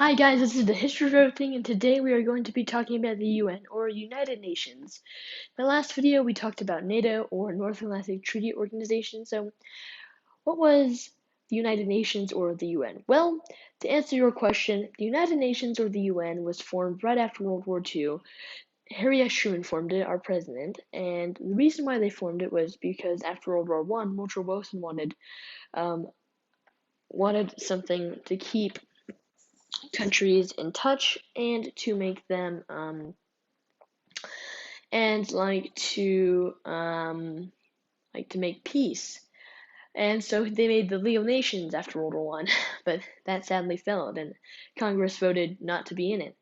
Hi guys, this is the History of Everything, and today we are going to be talking about the UN, or United Nations. In the last video, we talked about NATO, or North Atlantic Treaty Organization. So, what was the United Nations, or the UN? Well, to answer your question, the United Nations, or the UN, was formed right after World War II. Harry S. Truman formed it, our president, and the reason why they formed it was because after World War I, Woodrow Wilson um, wanted something to keep countries in touch and to make them and like to make peace. And so they made the League of Nations after World War One, but that sadly failed, and Congress voted not to be in it.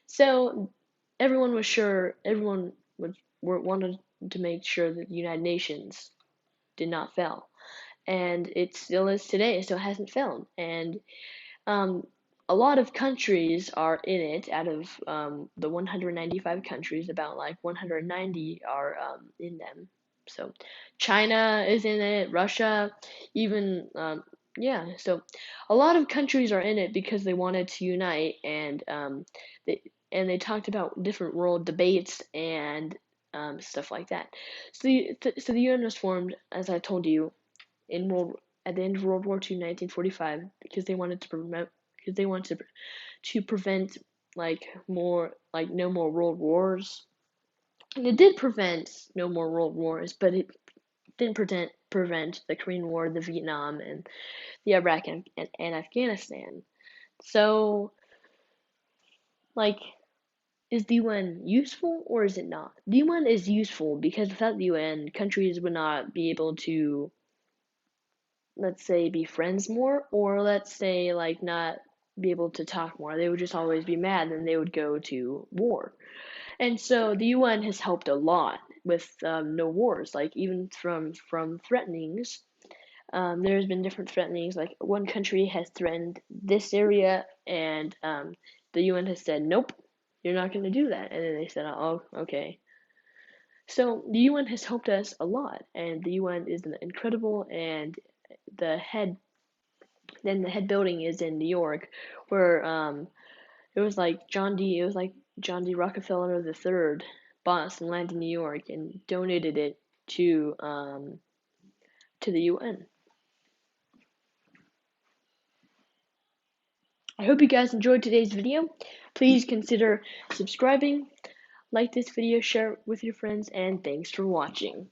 So everyone wanted to make sure that the United Nations did not fail, and it still is today. It still hasn't failed, and Um, a lot of countries are in it. Out of the 195 countries, about like 190 are in them. So China is in it, Russia, even yeah. So a lot of countries are in it because they wanted to unite, and they talked about different world debates and stuff like that. So the UN was formed, as I told you, in World at the end of World War II, 1945, because they wanted to prevent no more world wars. And it did prevent no more world wars, but it didn't prevent the Korean War, the Vietnam, and the Iraq and Afghanistan. So, like, is the UN useful or is it not? The UN is useful because without the UN, countries would not be able to, let's say, be friends more, or let's say like not be able to talk more. They would just always be mad and they would go to war. And so the UN has helped a lot with no wars, like even from threatenings. There's been different threatenings. Like one country has threatened this area, and the UN has said, "Nope, you're not going to do that." And then they said, "Oh, okay." So the UN has helped us a lot, and the UN is incredible. And the head then the head building is in New York, where it was like John D. Rockefeller the third bought some land in New York and donated it to the UN. I hope you guys enjoyed today's video. Please consider subscribing, like this video, share it with your friends, and thanks for watching.